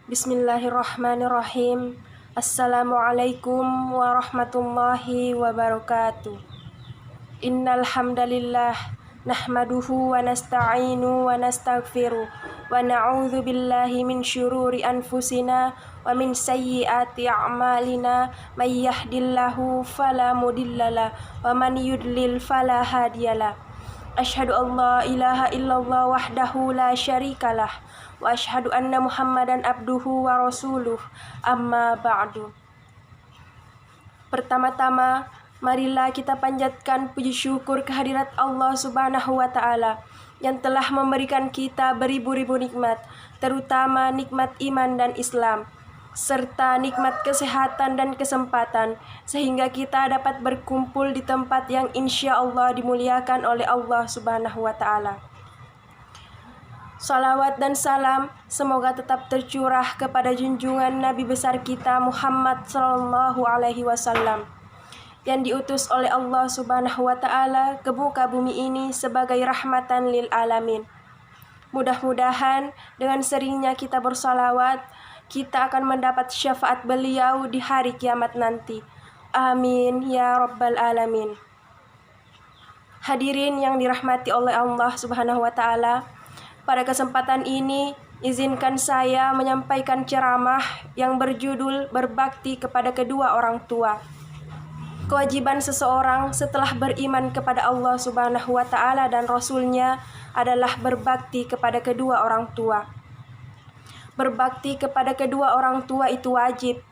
Bismillahirrahmanirrahim. Assalamualaikum warahmatullahi wabarakatuh. Innal hamdalillah nahmaduhu wa nasta'inu wa nastaghfiruh wa na'udzu billahi min syururi anfusina wa min sayyiati a'malina may yahdihillahu fala mudhillalah wa man yudlil fala hadiyalah. Asyhadu an la ilaha illallah wahdahu la syarikalah wa asyhadu anna Muhammadan abduhu wa rasuluh, amma ba'du. Pertama-tama, marilah kita panjatkan puji syukur kehadirat Allah Subhanahu wa Ta'ala yang telah memberikan kita beribu-ribu nikmat, terutama nikmat iman dan Islam, serta nikmat kesehatan dan kesempatan, sehingga kita dapat berkumpul di tempat yang insya Allah dimuliakan oleh Allah Subhanahu wa Ta'ala. Salawat dan salam semoga tetap tercurah kepada junjungan Nabi besar kita Muhammad Sallallahu Alaihi Wasallam yang diutus oleh Allah Subhanahu wa Ta'ala ke muka bumi ini sebagai rahmatan lil alamin. Mudah-mudahan dengan seringnya kita bersalawat, kita akan mendapat syafaat beliau di hari kiamat nanti. Amin ya rabbal alamin. Hadirin yang dirahmati oleh Allah Subhanahu wa Ta'ala, pada kesempatan ini izinkan saya menyampaikan ceramah yang berjudul berbakti kepada kedua orang tua. Kewajiban seseorang setelah beriman kepada Allah Subhanahu wa Ta'ala dan Rasul-Nya adalah berbakti kepada kedua orang tua. Berbakti kepada kedua orang tua itu wajib,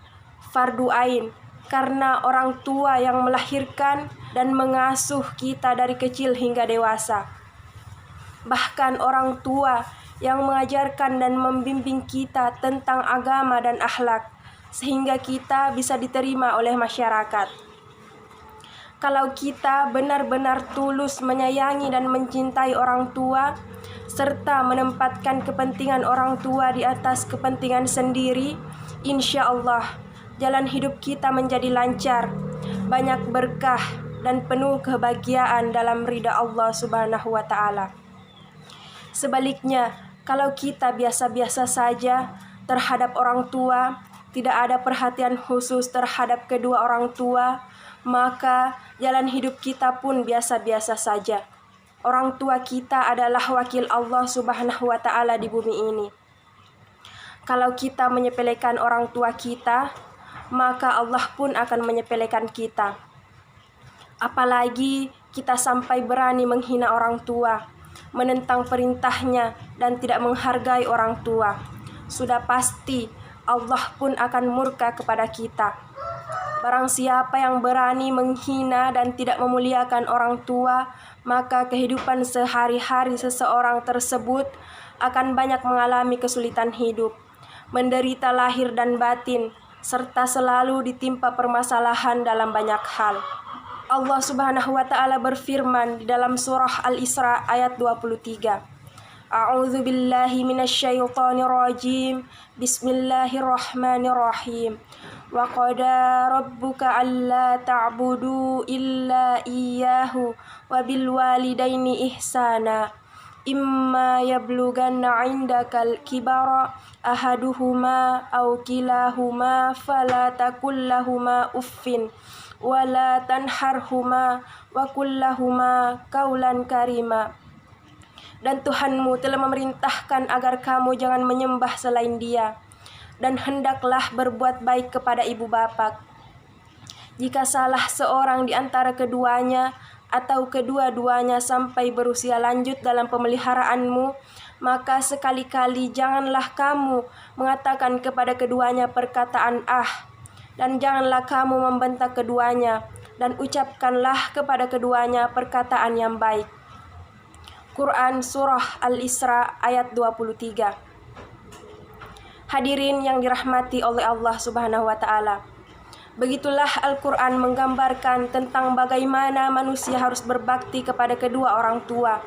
fardu ain, karena orang tua yang melahirkan dan mengasuh kita dari kecil hingga dewasa. Bahkan orang tua yang mengajarkan dan membimbing kita tentang agama dan akhlak, sehingga kita bisa diterima oleh masyarakat. Kalau kita benar-benar tulus menyayangi dan mencintai orang tua, serta menempatkan kepentingan orang tua di atas kepentingan sendiri, insya Allah jalan hidup kita menjadi lancar, banyak berkah, dan penuh kebahagiaan dalam ridha Allah Subhanahu wa Ta'ala. Sebaliknya, kalau kita biasa-biasa saja terhadap orang tua, tidak ada perhatian khusus terhadap kedua orang tua, maka jalan hidup kita pun biasa-biasa saja. Orang tua kita adalah wakil Allah Subhanahu wa Ta'ala di bumi ini. Kalau kita menyepelekan orang tua kita, maka Allah pun akan menyepelekan kita. Apalagi kita sampai berani menghina orang tua, menentang perintahnya, dan tidak menghargai orang tua, sudah pasti Allah pun akan murka kepada kita. Barang siapa yang berani menghina dan tidak memuliakan orang tua, maka kehidupan sehari-hari seseorang tersebut akan banyak mengalami kesulitan hidup, menderita lahir dan batin, serta selalu ditimpa permasalahan dalam banyak hal. Allah Subhanahu wa Ta'ala berfirman di dalam surah Al-Isra ayat 23. A'udzu billahi minasyaitonir rajim. Bismillahirrahmanirrahim. Wa qada rabbuka alla ta'budu illa iyyahu wa bil walidaini ihsana. Imma yablughanna 'indakal kibara ahaduhuma aw kilahuma fala taqul lahumā uffin wala tanharhuma wa kullahuma qaulan karima. Dan Tuhanmu telah memerintahkan agar kamu jangan menyembah selain Dia, dan hendaklah berbuat baik kepada ibu bapa. Jika salah seorang di antara keduanya atau kedua-duanya sampai berusia lanjut dalam pemeliharaanmu, maka sekali-kali janganlah kamu mengatakan kepada keduanya perkataan dan janganlah kamu membentak keduanya, dan ucapkanlah kepada keduanya perkataan yang baik. Quran Surah Al-Isra ayat 23. Hadirin yang dirahmati oleh Allah Subhanahu wa Ta'ala, begitulah Al-Quran menggambarkan tentang bagaimana manusia harus berbakti kepada kedua orang tua,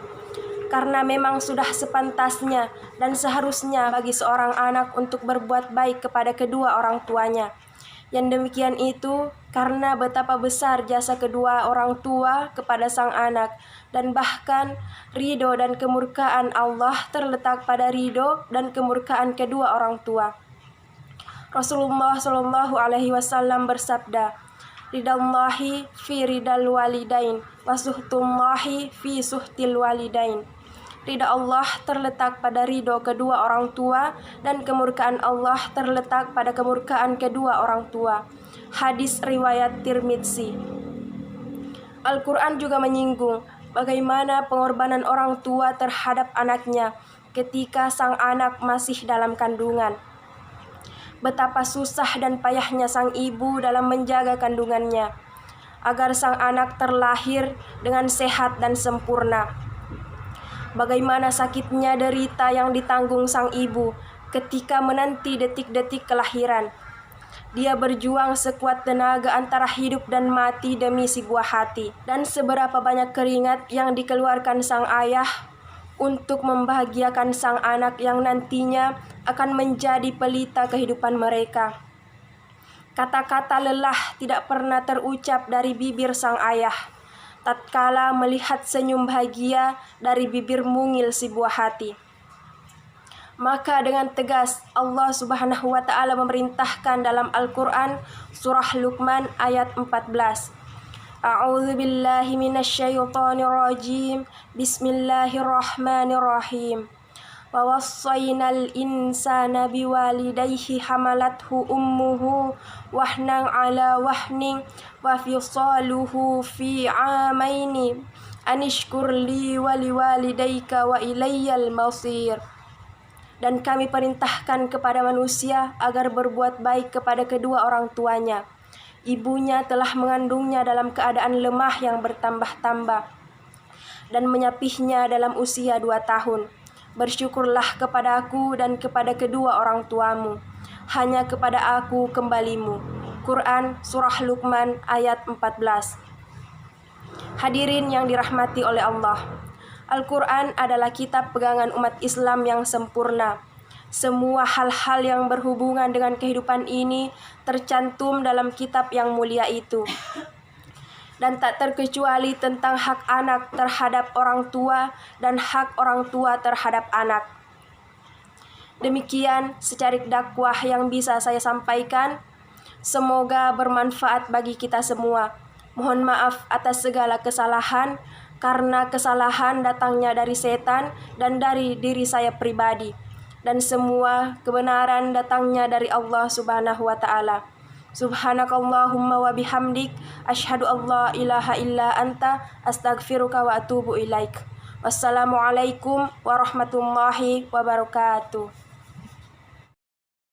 karena memang sudah sepantasnya dan seharusnya bagi seorang anak untuk berbuat baik kepada kedua orang tuanya. Yang demikian itu karena betapa besar jasa kedua orang tua kepada sang anak, dan bahkan ridho dan kemurkaan Allah terletak pada ridho dan kemurkaan kedua orang tua. Rasulullah Shallallahu Alaihi Wasallam bersabda, ridallahi fi ridal walidain, wa suhtullahi fi suhtil walidain. Ridha Allah terletak pada ridho kedua orang tua, dan kemurkaan Allah terletak pada kemurkaan kedua orang tua. Hadis riwayat Tirmidzi. Al-Quran juga menyinggung bagaimana pengorbanan orang tua terhadap anaknya ketika sang anak masih dalam kandungan. Betapa susah dan payahnya sang ibu dalam menjaga kandungannya, agar sang anak terlahir dengan sehat dan sempurna. Bagaimana sakitnya derita yang ditanggung sang ibu ketika menanti detik-detik kelahiran. Dia berjuang sekuat tenaga antara hidup dan mati demi si buah hati. Dan seberapa banyak keringat yang dikeluarkan sang ayah untuk membahagiakan sang anak yang nantinya akan menjadi pelita kehidupan mereka. Kata-kata lelah tidak pernah terucap dari bibir sang ayah tatkala melihat senyum bahagia dari bibir mungil si buah hati. Maka dengan tegas Allah Subhanahu wa Ta'ala memerintahkan dalam Al-Quran surah Luqman ayat 14. A'udzu billahi minasyaitonir rajim. Bismillahirrahmanirrahim. Wa wassaynal insana biwalidayhi hamalathu ummuhu wahnan ala wahnin wa fisaluhu fi amaini anishkur li wa liwalidayka wa ilayyal masir. Dan kami perintahkan kepada manusia agar berbuat baik kepada kedua orang tuanya. Ibunya telah mengandungnya dalam keadaan lemah yang bertambah-tambah dan menyapihnya dalam usia 2 tahun. Bersyukurlah kepada aku dan kepada kedua orang tuamu. Hanya kepada aku kembalimu. Quran Surah Luqman ayat 14. Hadirin yang dirahmati oleh Allah, Al-Quran adalah kitab pegangan umat Islam yang sempurna. Semua hal-hal yang berhubungan dengan kehidupan ini tercantum dalam kitab yang mulia itu. Dan tak terkecuali tentang hak anak terhadap orang tua dan hak orang tua terhadap anak. Demikian secarik dakwah yang bisa saya sampaikan. Semoga bermanfaat bagi kita semua. Mohon maaf atas segala kesalahan, karena kesalahan datangnya dari setan dan dari diri saya pribadi. Dan semua kebenaran datangnya dari Allah Subhanahu wa Ta'ala. Subhanakallahumma wa bihamdik, asyhadu an la ilaha illa anta, astaghfiruka wa atubu ilaik. Wassalamualaikum warahmatullahi wabarakatuh.